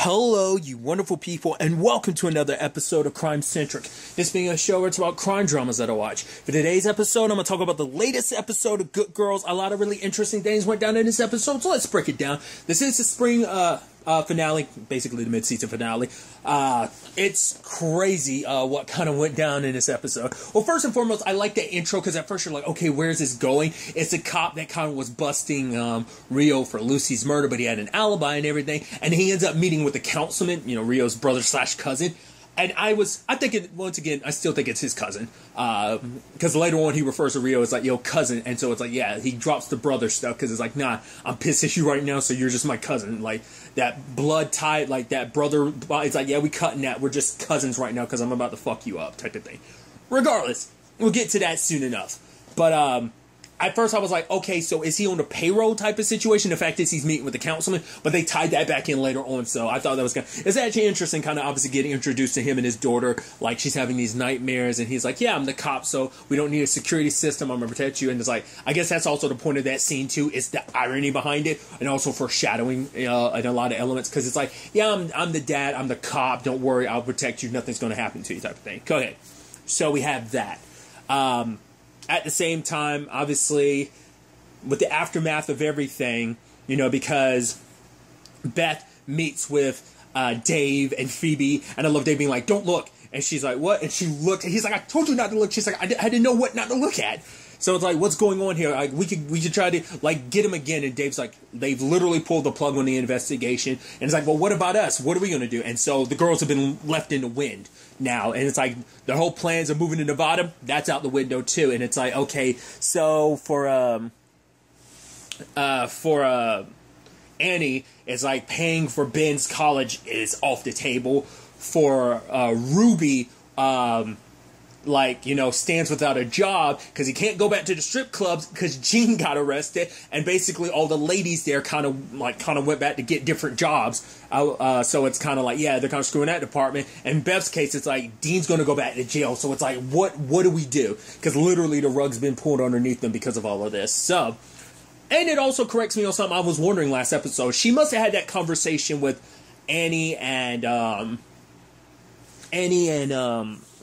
Hello, you wonderful people, and welcome to another episode of Crime Centric. This being a show where it's about crime dramas that I watch. For today's episode, I'm going to talk about the latest episode of Good Girls. A lot of really interesting things went down in this episode, so let's break it down. This is the spring finale, basically the mid-season finale. It's crazy what kind of went down in this episode. Well, first and foremost, I like the intro because at first you're like, okay, where's this going? It's a cop that kind of was busting Rio for Lucy's murder, but he had an alibi and everything, and he ends up meeting with the councilman, Rio's brother / cousin. And I think it, once again, I still think it's his cousin. Because later on he refers to Rio as like, yo, cousin. And so it's like, yeah, he drops the brother stuff because it's like, nah, I'm pissed at you right now, so you're just my cousin. Like, that blood tie, like that brother, it's like, yeah, we cutting that. We're just cousins right now because I'm about to fuck you up type of thing. Regardless, we'll get to that soon enough. But, at first I was like, okay, so is he on the payroll type of situation? The fact is he's meeting with the councilman, but they tied that back in later on, so I thought that was it's actually interesting, kind of obviously getting introduced to him and his daughter, like she's having these nightmares, and he's like, yeah, I'm the cop, so we don't need a security system, I'm gonna protect you, and it's like, I guess that's also the point of that scene too, is the irony behind it, and also foreshadowing in a lot of elements, because it's like, yeah, I'm the dad, I'm the cop, don't worry, I'll protect you, nothing's gonna happen to you type of thing. Go ahead. So we have that. At the same time, obviously, with the aftermath of everything, because Beth meets with Dave and Phoebe, and I love Dave being like, don't look. And she's like, what? And she looked, and he's like, I told you not to look. She's like, I didn't know what not to look at. So it's like, what's going on here? Like, we could try to, like, get him again. And Dave's like, they've literally pulled the plug on the investigation. And it's like, well, what about us? What are we going to do? And so the girls have been left in the wind now. And it's like, their whole plans of moving to Nevada, that's out the window too. And it's like, okay, so for Annie, it's like paying for Ben's college is off the table. For Ruby, stands without a job because he can't go back to the strip clubs because Gene got arrested, and basically all the ladies there kind of went back to get different jobs. So it's kind of like, yeah, they're kind of screwing that department. And in Bev's case, it's like Dean's going to go back to jail. So it's like, what do we do? Because literally the rug's been pulled underneath them because of all of this. So, and it also corrects me on something I was wondering last episode. She must have had that conversation with Annie and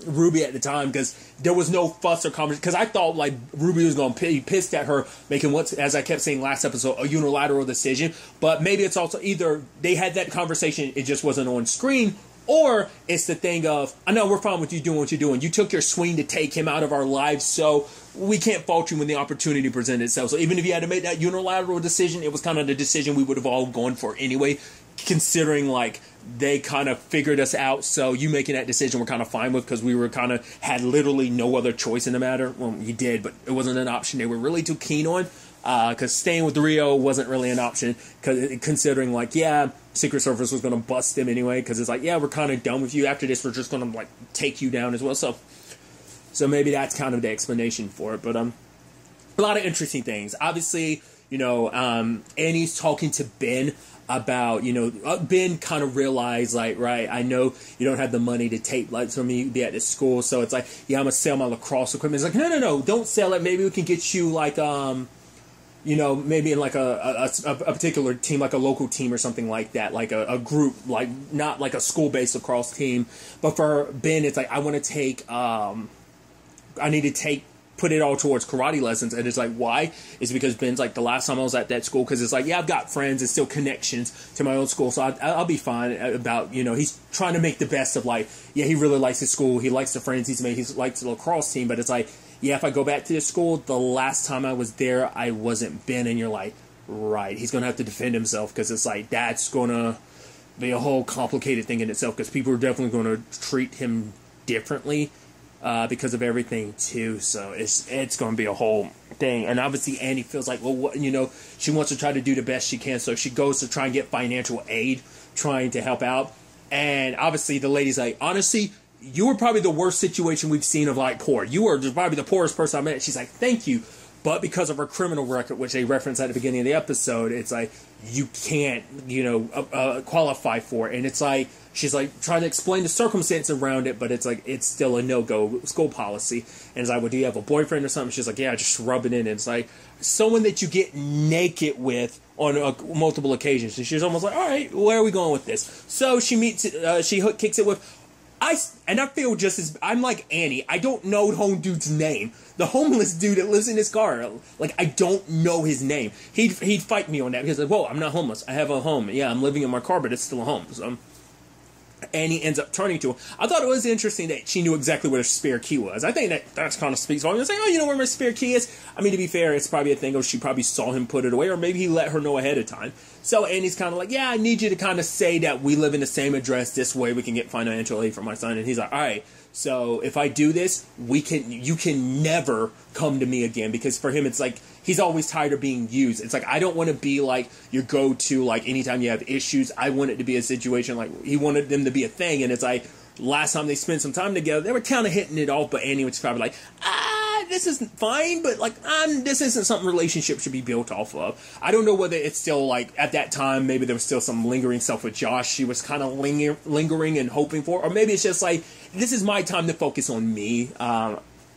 Ruby at the time, because there was no fuss or conversation, because I thought like Ruby was going to be pissed at her making what's, as I kept saying last episode, a unilateral decision. But maybe it's also either they had that conversation, it just wasn't on screen, or it's the thing of, I know we're fine with you doing what you're doing. You took your swing to take him out of our lives, so we can't fault you when the opportunity presented itself. So even if you had to make that unilateral decision, it was kind of the decision we would have all gone for anyway, considering like they kind of figured us out. So you making that decision we're kind of fine with, because we were kind of had literally no other choice in the matter. Well, you did, but it wasn't an option they were really too keen on, because staying with Rio wasn't really an option, considering like, yeah, Secret Service was going to bust them anyway, because it's like, yeah, we're kind of done with you after this, we're just going to like take you down as well. So maybe that's kind of the explanation for it. But a lot of interesting things. Obviously, Annie's talking to Ben about, Ben kind of realized, like, right, I know you don't have the money to take, like, for me to be at this school, so it's like, yeah, I'm going to sell my lacrosse equipment. It's like, no, don't sell it. Maybe we can get you, like, maybe in, like, a particular team, like a local team or something like that, like a group, like, not like a school-based lacrosse team. But for Ben, it's like, I want to take, put it all towards karate lessons. And it's like, why? It's because Ben's like, the last time I was at that school, because it's like, yeah, I've got friends and still connections to my old school, so I'll be fine about, he's trying to make the best of, like, yeah, he really likes his school, he likes the friends he's made, he likes the lacrosse team, but it's like, yeah, if I go back to this school, the last time I was there, I wasn't Ben. And you're like, right, he's going to have to defend himself, because it's like, that's going to be a whole complicated thing in itself, because people are definitely going to treat him differently because of everything too. So it's going to be a whole thing. And obviously Annie feels like, well, what, she wants to try to do the best she can, so she goes to try and get financial aid, trying to help out. And obviously the lady's like, honestly, you were probably the worst situation we've seen of like poor. You were probably the poorest person I met. She's like, thank you. But because of her criminal record, which they referenced at the beginning of the episode, it's like, you can't, qualify for it. And it's like, she's like trying to explain the circumstance around it, but it's like, it's still a no-go school policy. And it's like, well, do you have a boyfriend or something? She's like, yeah, just rub it in. And it's like, someone that you get naked with on multiple occasions. And she's almost like, all right, where are we going with this? So she kicks it with, I feel just as, I'm like Annie. I don't know home dude's name. The homeless dude that lives in his car. Like, I don't know his name. He'd fight me on that because, like, whoa, I'm not homeless. I have a home. Yeah, I'm living in my car, but it's still a home. So Annie ends up turning to him. I thought it was interesting that she knew exactly where her spare key was. I think that's kind of speaks volumes. Like, oh, you know where my spare key is? I mean, to be fair, it's probably a thing of she probably saw him put it away, or maybe he let her know ahead of time. So Annie's kind of like, yeah, I need you to kind of say that we live in the same address. This way we can get financial aid for my son. And he's like, all right, so if I do this, you can never come to me again. Because for him, it's like, he's always tired of being used. It's like, I don't want to be like your go-to, like anytime you have issues. I want it to be a situation like he wanted them to be a thing. And it's like, last time they spent some time together, they were kind of hitting it off, but Annie was probably like, this isn't fine, but like, this isn't something relationship should be built off of. I don't know whether it's still like, at that time, maybe there was still some lingering stuff with Josh she was kind of lingering and hoping for, or maybe it's just like, this is my time to focus on me,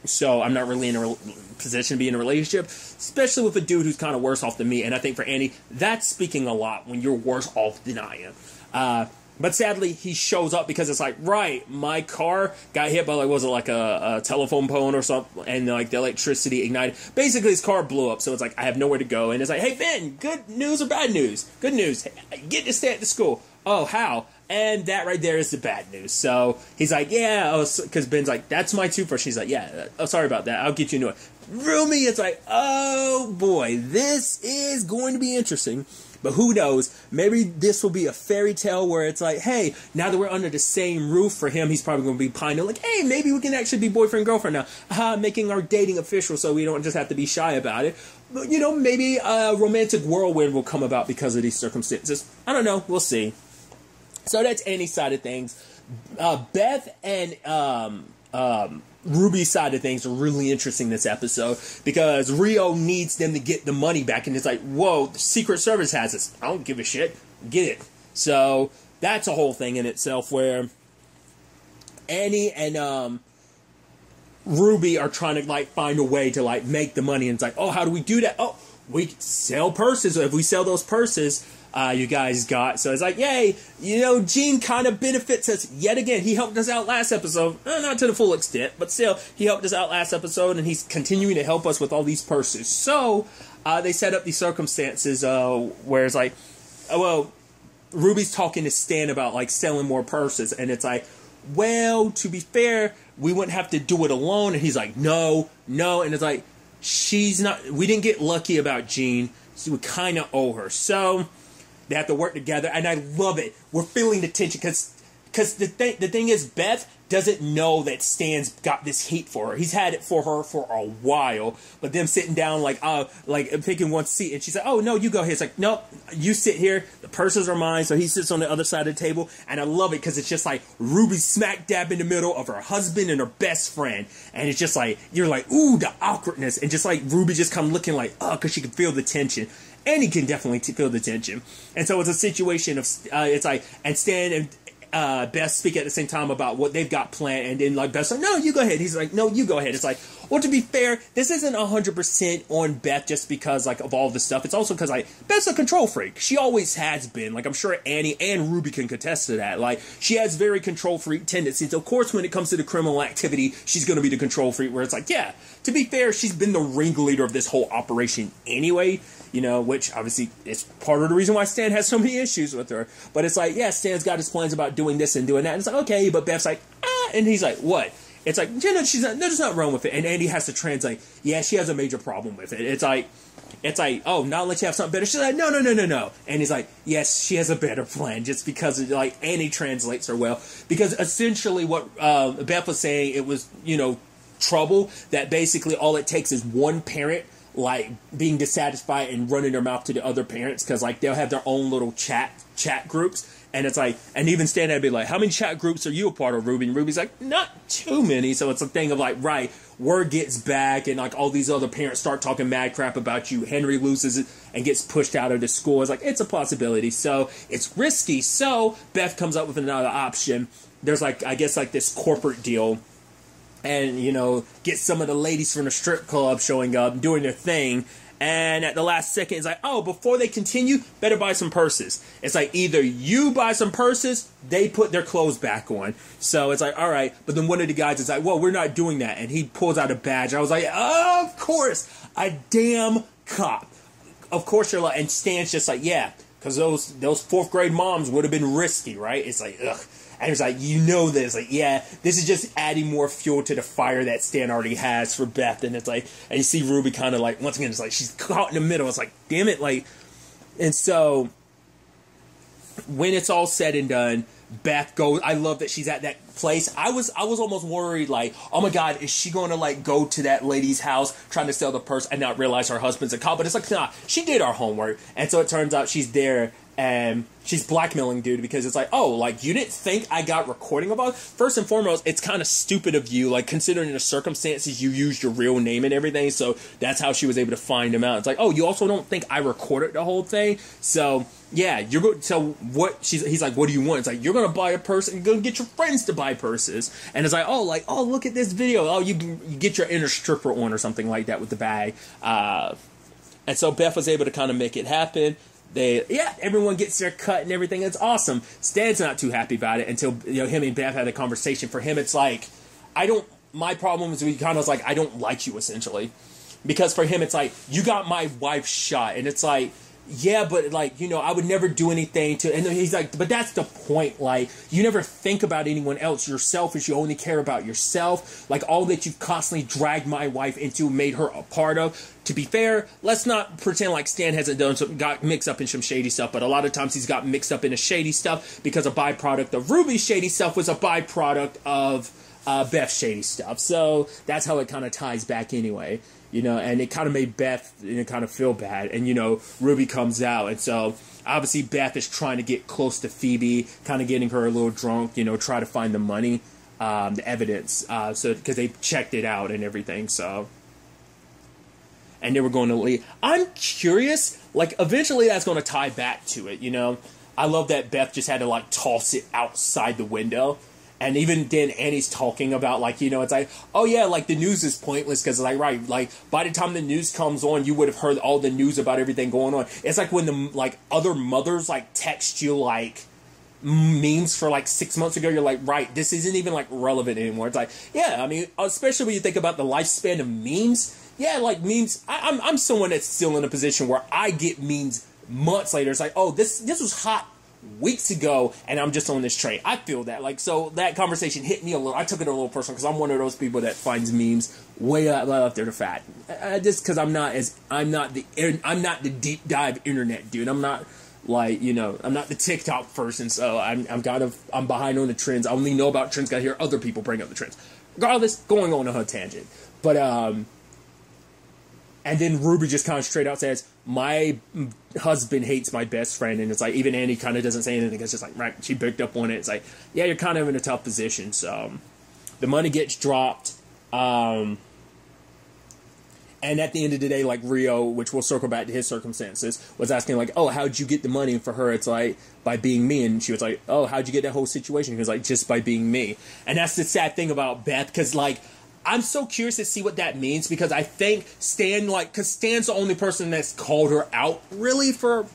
so I'm not really in a position to be in a relationship, especially with a dude who's kind of worse off than me. And I think for Annie, that's speaking a lot when you're worse off than I am. But sadly, he shows up because it's like, right, my car got hit by, like, was it like a telephone pole or something, and like the electricity ignited. Basically, his car blew up, so it's like, I have nowhere to go. And it's like, hey, Ben, good news or bad news? Good news. Get to stay at the school. Oh, how? And that right there is the bad news. So he's like, yeah, because Ben's like, that's my toothbrush. She's like, yeah, sorry about that. I'll get you a new one. Rumi, it's like, oh boy, this is going to be interesting. But who knows? Maybe this will be a fairy tale where it's like, hey, now that we're under the same roof, for him, he's probably going to be pining like, hey, maybe we can actually be boyfriend girlfriend now, making our dating official, so we don't just have to be shy about it. But, you know, maybe a romantic whirlwind will come about because of these circumstances. I don't know. We'll see. So that's Annie's side of things. Beth and Ruby's side of things are really interesting this episode because Rio needs them to get the money back, and it's like, whoa, the Secret Service has this. I don't give a shit. Get it. So that's a whole thing in itself where Annie and Ruby are trying to like find a way to like make the money, and it's like, oh, how do we do that? Oh, we sell purses. If we sell those purses you guys got. So it's like, yay, you know, Gene kind of benefits us yet again. He helped us out last episode. Not to the full extent, but still, he helped us out last episode, and he's continuing to help us with all these purses. So they set up these circumstances where it's like, well, Ruby's talking to Stan about like selling more purses, and it's like, well, to be fair, we wouldn't have to do it alone. And he's like, no, and it's like, we didn't get lucky about Gene, so we kind of owe her. So they have to work together, and I love it. We're feeling the tension because the thing is, Beth doesn't know that Stan's got this heat for her. He's had it for her for a while, but them sitting down like picking one seat, and she's like, "Oh no, you go ahead." It's like, "Nope, you sit here. The purses are mine." So he sits on the other side of the table, and I love it because it's just like Ruby smack dab in the middle of her husband and her best friend, and it's just like you're like, ooh, the awkwardness, and just like Ruby just come looking like, because she can feel the tension. And he can definitely feel the tension. And so it's a situation of, it's like, and Stan and Beth speak at the same time about what they've got planned. And then, like, Beth's like, no, you go ahead. He's like, no, you go ahead. It's like, well, to be fair, this isn't 100% on Beth just because, like, of all this stuff. It's also because, like, Beth's a control freak. She always has been. Like, I'm sure Annie and Ruby can contest to that. Like, she has very control freak tendencies. Of course, when it comes to the criminal activity, she's going to be the control freak where it's like, yeah, to be fair, she's been the ringleader of this whole operation anyway. You know, which obviously is part of the reason why Stan has so many issues with her. But it's like, yeah, Stan's got his plans about doing this and doing that. And it's like, okay, but Beth's like, and he's like, what? It's like, you know, there's not wrong with it. And Andy has to translate, yeah, she has a major problem with it. It's like, oh, now let's have something better. She's like, no. And he's like, yes, she has a better plan, just because, like, Annie translates her well. Because essentially what Beth was saying, it was, you know, trouble, that basically all it takes is one parent like being dissatisfied and running their mouth to the other parents, because like they'll have their own little chat groups, and it's like, and even Stan would be like, how many chat groups are you a part of, Ruby? And Ruby's like, not too many. So it's a thing of like, right, word gets back, and like all these other parents start talking mad crap about you. Henry loses it and gets pushed out of the school. It's like, it's a possibility. So it's risky. So Beth comes up with another option. There's like, I guess like this corporate deal, and, you know, get some of the ladies from the strip club showing up, doing their thing, And at the last second, it's like, oh, before they continue, better buy some purses. It's like either you buy some purses, they put their clothes back on. So it's like, all right. But then one of the guys is like, well, we're not doing that. And he pulls out a badge. I was like, oh, of course, a damn cop. Of course you're like, and Stan's just like, yeah, because those fourth grade moms would have been risky, right? It's like, ugh. And he's like, you know this. Like, yeah, this is just adding more fuel to the fire that Stan already has for Beth. And it's like, and you see Ruby kind of like, once again, it's like she's caught in the middle. It's like, damn it. Like, and so when it's all said and done, Beth goes, I love that she's at that place. I was almost worried, like, oh my God, is she going to like go to that lady's house trying to sell the purse and not realize her husband's a cop? But it's like, nah, she did our homework. And so it turns out she's there and she's blackmailing dude because it's like, oh, like, you didn't think I got recording of all? First and foremost, it's kind of stupid of you, like, considering the circumstances, you used your real name and everything, so that's how she was able to find him out. It's like, oh, you also don't think I recorded the whole thing? So, yeah, you're going. So what? He's like, what do you want? It's like, you're gonna buy a purse and go get your friends to buy purses. And it's like, oh, look at this video. Oh, you get your inner stripper on or something like that with the bag. And so Beth was able to kind of make it happen. Everyone gets their cut and everything. It's awesome. Stan's not too happy about it until him and Beth had a conversation. For him, it's like, my problem is we kind of like, I don't like you essentially, because for him it's like, you got my wife shot, and it's like, yeah, but like, I would never do anything to, and he's like, but that's the point, like, you never think about anyone else. You're selfish, you only care about yourself, like, all that you've constantly dragged my wife into, made her a part of. To be fair, let's not pretend like Stan hasn't got mixed up in some shady stuff, but a lot of times he's got mixed up in the shady stuff because a byproduct of Ruby's shady stuff was a byproduct of Beth's shady stuff. So that's how it kind of ties back anyway. And it kind of made Beth kind of feel bad. And, Ruby comes out. And so, obviously, Beth is trying to get close to Phoebe, kind of getting her a little drunk, try to find the money, the evidence, because they checked it out and everything, so. And they were going to leave. I'm curious, like, eventually that's going to tie back to it, I love that Beth just had to, like, toss it outside the window. And even then, Annie's talking about, like, it's like, oh, yeah, like, the news is pointless because, like, right, like, by the time the news comes on, you would have heard all the news about everything going on. It's like when the, like, other mothers, like, text you, like, memes for, like, 6 months ago. You're like, right, this isn't even, like, relevant anymore. It's like, yeah, I mean, especially when you think about the lifespan of memes. Yeah, like, memes, I'm someone that's still in a position where I get memes months later. It's like, oh, this was hot weeks ago, and I'm just on this train. I feel that, like, so that conversation hit me a little. I took it a little personal because I'm one of those people that finds memes way after the fact. Just because I'm not the deep dive internet dude. I'm not like, I'm not the TikTok person. So I'm behind on the trends. I only know about trends. Got to hear other people bring up the trends. Regardless, going on a tangent, but and then Ruby just kind of straight out says, my husband hates my best friend. And it's like, even Annie kind of doesn't say anything. It's just like, right, she picked up on it. It's like, yeah, you're kind of in a tough position. So the money gets dropped. And at the end of the day, like, Rio, which we'll circle back to his circumstances, was asking, like, oh, how'd you get the money? And for her, it's like, by being me. And she was like, oh, how'd you get that whole situation? He was like, just by being me. And that's the sad thing about Beth, because, like, I'm so curious to see what that means, because I think Stan, like, because Stan's the only person that's called her out, really, for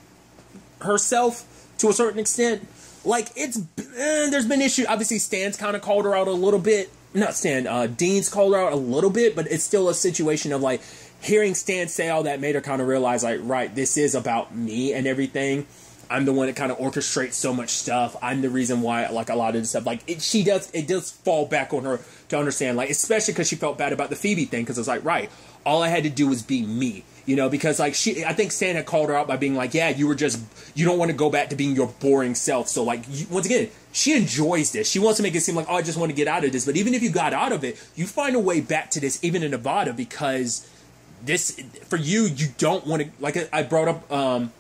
herself, to a certain extent. Like, there's been issues. Obviously, Stan's kind of called her out a little bit. Not Stan, Dean's called her out a little bit, but it's still a situation of, like, hearing Stan say all that made her kind of realize, like, right, this is about me and everything. I'm the one that kind of orchestrates so much stuff. I'm the reason why, like, a lot of this stuff, like, it does fall back on her to understand, like, especially because she felt bad about the Phoebe thing, because it's like, right, all I had to do was be me, because, like, I think Stan had called her out by being like, yeah, you don't want to go back to being your boring self, so, like, once again, she enjoys this. She wants to make it seem like, oh, I just want to get out of this, but even if you got out of it, you find a way back to this, even in Nevada, because this, for you don't want to, like, I brought up,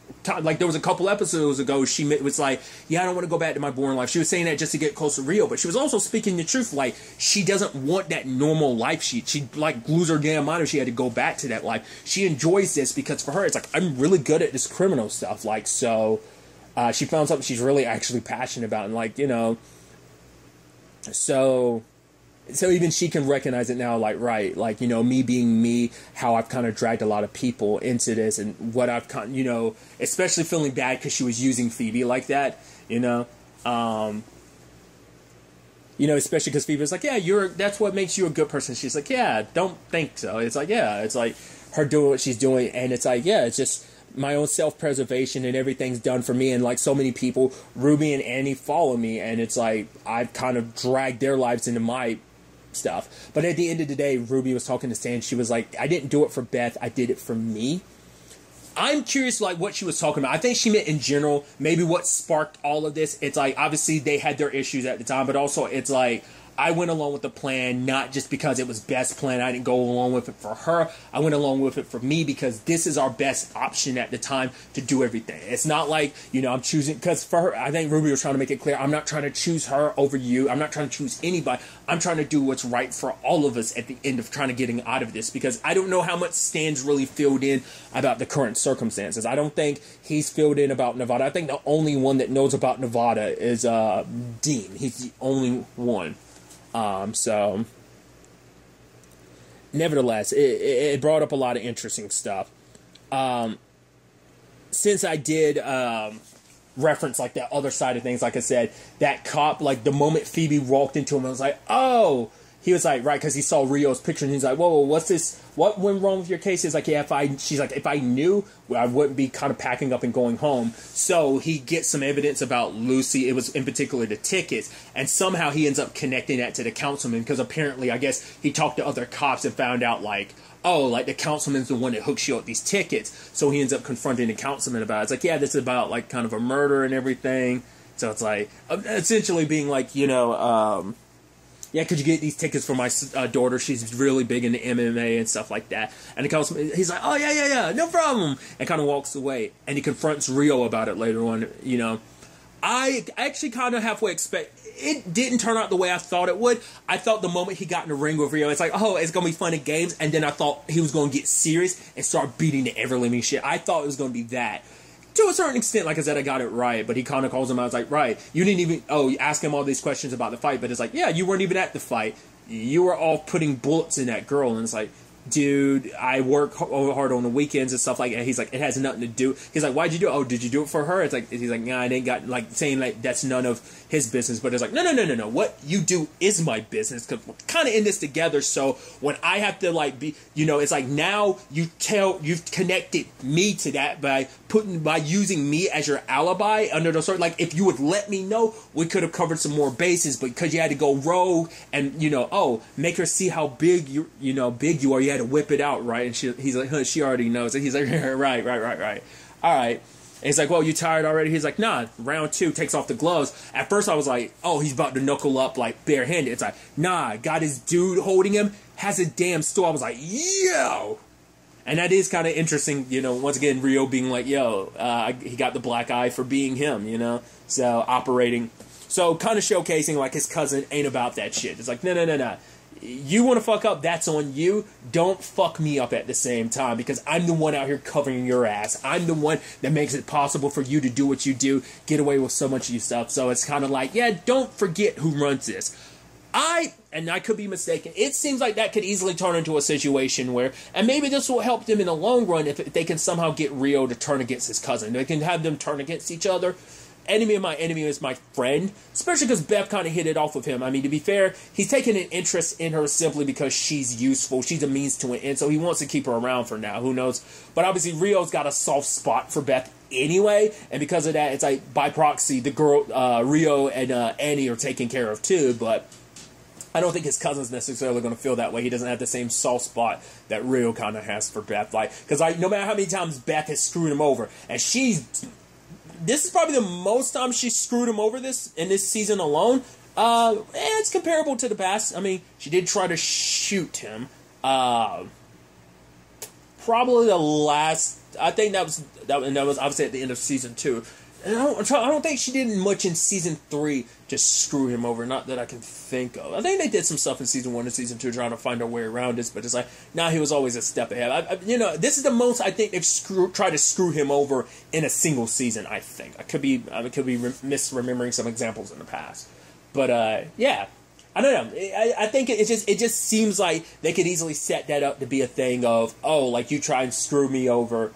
like, there was a couple episodes ago, she was like, yeah, I don't want to go back to my boring life. She was saying that just to get close to Rio, but she was also speaking the truth. Like, she doesn't want that normal life. She'd like, lose her damn mind if she had to go back to that life. She enjoys this because for her, it's like, I'm really good at this criminal stuff. Like, so, she found something she's really actually passionate about. And, like, so, so even she can recognize it now, like, right, like, you know, me being me, how I've kind of dragged a lot of people into this, and what I've kind, you know, especially feeling bad because she was using Phoebe like that, you know, especially because Phoebe was like, yeah, that's what makes you a good person. She's like, yeah, don't think so. It's like, yeah, it's like her doing what she's doing, and it's like, yeah, it's just my own self-preservation, and everything's done for me, and like so many people, Ruby and Annie follow me, and it's like I've kind of dragged their lives into my stuff. But at the end of the day, Ruby was talking to Stan. She was like, I didn't do it for Beth, I did it for me. I'm curious, like, what she was talking about. I think she meant in general, maybe what sparked all of this. It's like, obviously they had their issues at the time, but also it's like, I went along with the plan, not just because it was best plan. I didn't go along with it for her. I went along with it for me because this is our best option at the time to do everything. It's not like, you know, I'm choosing, because for her, I think Ruby was trying to make it clear, I'm not trying to choose her over you. I'm not trying to choose anybody. I'm trying to do what's right for all of us at the end of trying to getting out of this, because I don't know how much Stan's really filled in about the current circumstances. I don't think he's filled in about Nevada. I think the only one that knows about Nevada is Dean. He's the only one. So, nevertheless, it brought up a lot of interesting stuff. Since I did reference, like, that other side of things, like I said, that cop, like, the moment Phoebe walked into him, I was like, oh, he was like, right, because he saw Rio's picture, and he's like, whoa, what's this? What went wrong with your case? He's like, yeah, she's like, if I knew, I wouldn't be kind of packing up and going home. So he gets some evidence about Lucy. It was in particular the tickets, and somehow he ends up connecting that to the councilman, because apparently, I guess, he talked to other cops and found out, like, oh, like, the councilman's the one that hooks you up these tickets. So he ends up confronting the councilman about it. It's like, yeah, this is about, like, kind of a murder and everything. So it's like, essentially being like, you know, yeah, could you get these tickets for my daughter? She's really big into MMA and stuff like that. And the councilman, he's like, oh, yeah, no problem. And kind of walks away. And he confronts Rio about it later on, you know. I actually kind of halfway expect... It didn't turn out the way I thought it would. I thought the moment he got in the ring with Rio, it's like, oh, it's going to be fun and games. And then I thought he was going to get serious and start beating the ever-living shit. I thought it was going to be that. To a certain extent, like I said, I got it right, but he kind of calls him out. It's like, right, you didn't even, you ask him all these questions about the fight, but it's like, yeah, you weren't even at the fight. You were all putting bullets in that girl, and it's like, dude, I work hard on the weekends and stuff like that. He's like, it has nothing to do. He's like, why'd you do it? Oh, did you do it for her? It's like, he's like, nah, I didn't got, like, saying like that's none of his business. But it's like, no. What you do is my business, because we're kind of in this together. So when I have to, like, be, you know, it's like now you've connected me to that by using me as your alibi under the sort, like, if you would let me know, we could have covered some more bases, but because you had to go rogue and, you know, oh, make her see how big you are, you had to whip it out, right? And he's like, huh, she already knows it. He's like, right. All right. And he's like, well, you tired already? He's like, nah, round 2, takes off the gloves. At first I was like, oh, he's about to knuckle up, like, barehanded. It's like, nah, got his dude holding him, has a damn stool. I was like, yo! And that is kind of interesting, you know, once again, Rio being like, yo, he got the black eye for being him, you know? So, operating. So, kind of showcasing, like, his cousin ain't about that shit. It's like, no. You want to fuck up, that's on you. Don't fuck me up at the same time, because I'm the one out here covering your ass. I'm the one that makes it possible for you to do what you do, get away with so much of your stuff. So it's kind of like, yeah, don't forget who runs this. And I could be mistaken, it seems like that could easily turn into a situation where, and maybe this will help them in the long run if they can somehow get Rio to turn against his cousin. They can have them turn against each other. Enemy of my enemy is my friend, especially because Beth kind of hit it off with him. I mean, to be fair, he's taking an interest in her simply because she's useful. She's a means to an end, so he wants to keep her around for now. Who knows? But obviously, Rio's got a soft spot for Beth anyway, and because of that, it's like, by proxy, the girl, Rio and Annie are taken care of too, but I don't think his cousin's necessarily going to feel that way. He doesn't have the same soft spot that Rio kind of has for Beth. Like, because no matter how many times Beth has screwed him over, and this is probably the most time she screwed him over in this season alone. It's comparable to the past. I mean, she did try to shoot him. Probably the last. I think that was obviously at the end of season 2. And I don't think she did much in season 3 to screw him over. Not that I can think of. I think they did some stuff in season 1 and season 2 trying to find a way around this. But it's like, he was always a step ahead. This is the most I think they've tried to screw him over in a single season. I think I could be misremembering some examples in the past. But yeah. I don't know. I think it just seems like they could easily set that up to be a thing of, oh, like you try and screw me over.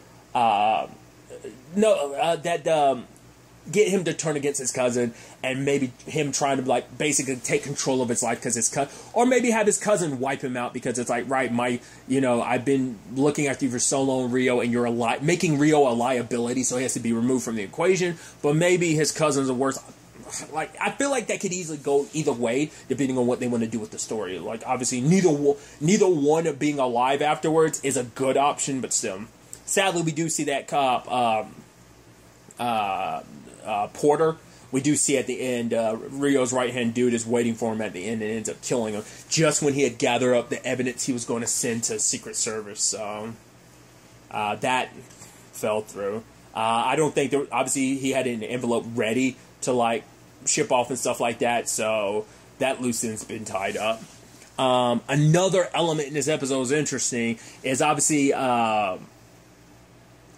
Get him to turn against his cousin, and maybe him trying to like basically take control of his life because his cousin, or maybe have his cousin wipe him out because it's like, right, I've been looking after you for so long, Rio, and you're making Rio a liability, so he has to be removed from the equation. But maybe his cousin's a worse. Like, I feel like that could easily go either way, depending on what they want to do with the story. Like, obviously, neither one of being alive afterwards is a good option, but still, sadly, we do see that cop. Porter, we do see at the end, Rio's right-hand dude is waiting for him at the end and ends up killing him just when he had gathered up the evidence he was going to send to Secret Service. So that fell through. I don't think obviously he had an envelope ready to like ship off and stuff like that, so that loose end's been tied up. Another element in this episode is interesting is obviously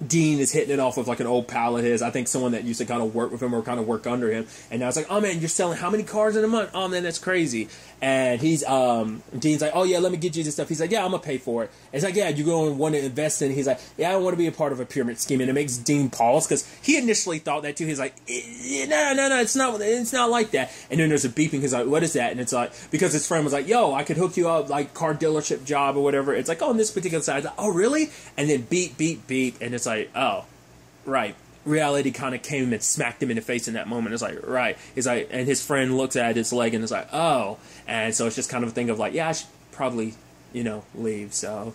Dean is hitting it off with like an old pal of his. I think someone that used to kind of work with him or kind of work under him. And now it's like, oh man, you're selling how many cars in a month? Oh man, that's crazy. And he's Dean's like, oh yeah, let me get you this stuff. He's like, yeah, I'm gonna pay for it. And it's like, yeah, you go and want to invest in it. He's like, yeah, I want to be a part of a pyramid scheme. And it makes Dean pause because he initially thought that too. He's like, no, it's not like that. And then there's a beeping. He's like, what is that? And it's like, because his friend was like, yo, I could hook you up like car dealership job or whatever. It's like, oh, on this particular side. Like, oh really? And then beep, beep, beep. And it's like, oh, right. Reality kind of came and smacked him in the face in that moment. It's like, right. He's like, and his friend looks at his leg and is like, oh. And so it's just kind of a thing of like, yeah, I should probably, leave. So,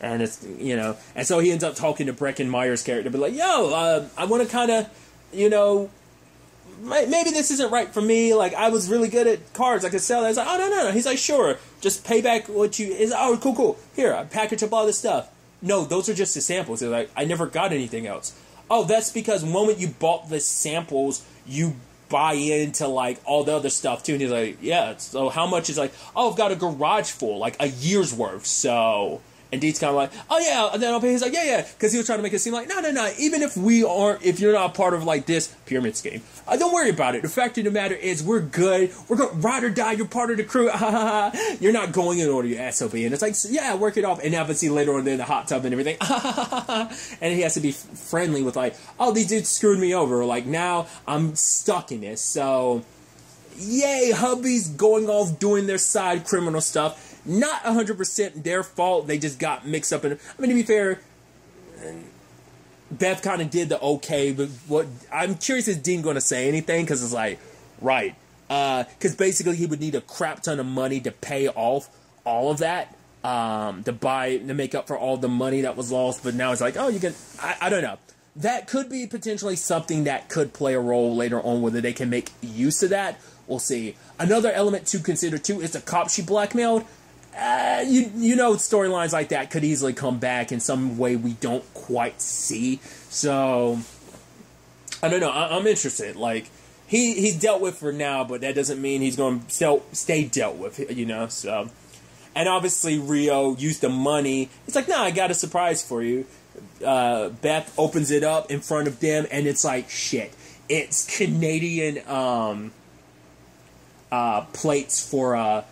and it's, and so he ends up talking to Breckin Meyer's character, but like, yo, I want to kind of, maybe this isn't right for me. Like, I was really good at cards. I could sell it. It's like, oh, no. He's like, sure. Just pay back what you, oh, cool. Here, I package up all this stuff. No, those are just the samples. They're like, I never got anything else. Oh, that's because the moment you bought the samples, you buy into, like, all the other stuff, too. And he's like, yeah, so how much is, like, oh, I've got a garage full, like, a year's worth, so... And Dean's kind of like, oh, yeah, and then I'll pay. He's like, yeah, because he was trying to make it seem like, no, even if you're not part of, like, this pyramid scheme, don't worry about it. The fact of the matter is, we're good. We're going to ride or die. You're part of the crew. You're not going in order, you SOB. And it's like, yeah, work it off. And obviously later on, they're in the hot tub and everything. And he has to be friendly with, like, oh, these dudes screwed me over. Like, now I'm stuck in this. So, yay, hubby's going off doing their side criminal stuff. Not 100% their fault. They just got mixed up in it. I mean, to be fair, Beth kind of did the okay, but what I'm curious, is Dean going to say anything? Because it's like, right. Because basically he would need a crap ton of money to pay off all of that, to make up for all the money that was lost. But now it's like, oh, you can, I don't know. That could be potentially something that could play a role later on, whether they can make use of that. We'll see. Another element to consider, too, is the cop she blackmailed. Storylines like that could easily come back in some way we don't quite see. So, I don't know. I'm interested. Like, he's dealt with for now, but that doesn't mean he's going to stay dealt with, So, and obviously Rio used the money. It's like, nah, I got a surprise for you. Beth opens it up in front of them, and it's like, shit. It's Canadian plates for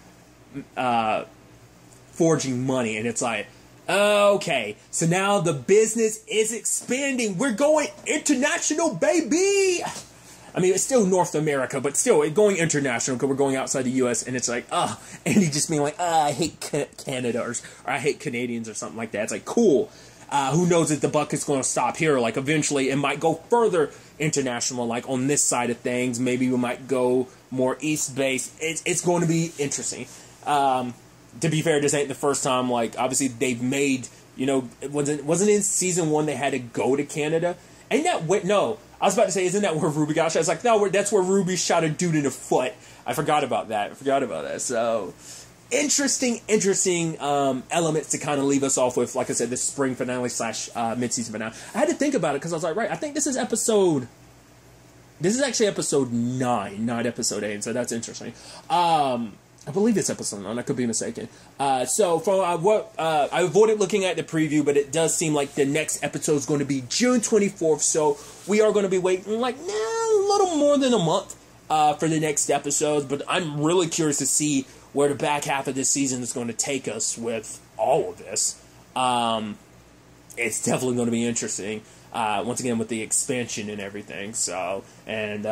forging money, and it's like, okay, so now the business is expanding. We're going international, baby. I mean, it's still North America, but still, it's going international because we're going outside the U.S., and it's like, and he just being like, I hate Canada, or I hate Canadians, or something like that. It's like, cool. Who knows if the buck is going to stop here? Like, eventually, it might go further international, like on this side of things. Maybe we might go more East-based. It's going to be interesting. To be fair, this ain't the first time, like, obviously they've made, it wasn't in season 1 they had to go to Canada? Ain't that, no, I was about to say, isn't that where Ruby got shot? It's like, no, that's where Ruby shot a dude in the foot. I forgot about that. So, interesting elements to kind of leave us off with, like I said, this spring finale / mid-season finale. I had to think about it, because I was like, right, I think this is actually episode 9, not episode 8, so that's interesting. I believe it's episode 9. I could be mistaken. So, from what I avoided looking at the preview, but it does seem like the next episode is going to be June 24th. So, we are going to be waiting like a little more than a month for the next episodes, but I'm really curious to see where the back half of this season is going to take us with all of this. It's definitely going to be interesting. Once again, with the expansion and everything. So, and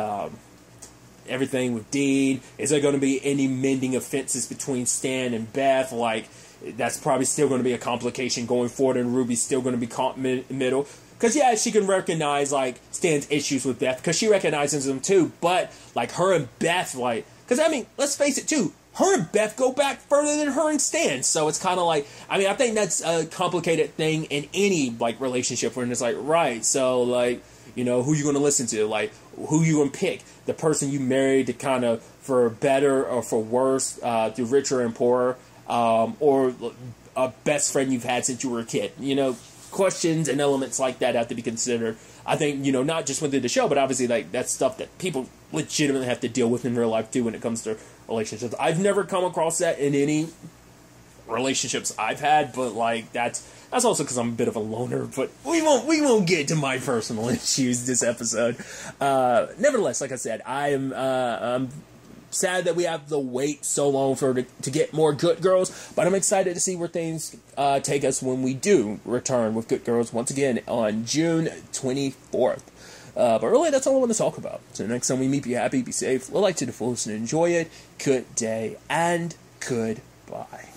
everything with Dean. Is there going to be any mending offenses between Stan and Beth? Like, that's probably still going to be a complication going forward, and Ruby's still going to be caught middle. Because, yeah, she can recognize, like, Stan's issues with Beth, because she recognizes them, too. But, like, her and Beth, like... Because, I mean, let's face it, too. Her and Beth go back further than her and Stan. So, it's kind of like... I mean, I think that's a complicated thing in any, like, relationship where it's like, right, so, like, you know, who you going to listen to? Like, who you going to pick? The person you married to kind of, for better or for worse, through richer and poorer, or a best friend you've had since you were a kid, you know? Questions and elements like that have to be considered. I think, you know, not just within the show, but obviously, like, that's stuff that people legitimately have to deal with in real life, too, when it comes to relationships. I've never come across that in any relationships I've had, but, like, that's also because I'm a bit of a loner, but we won't get to my personal issues this episode. Nevertheless, like I said, I'm sad that we have to wait so long to get more Good Girls, but I'm excited to see where things take us when we do return with Good Girls once again on June 24th. But really, that's all I want to talk about. So next time we meet, be happy, be safe, live life to the fullest, and enjoy it. Good day, and goodbye.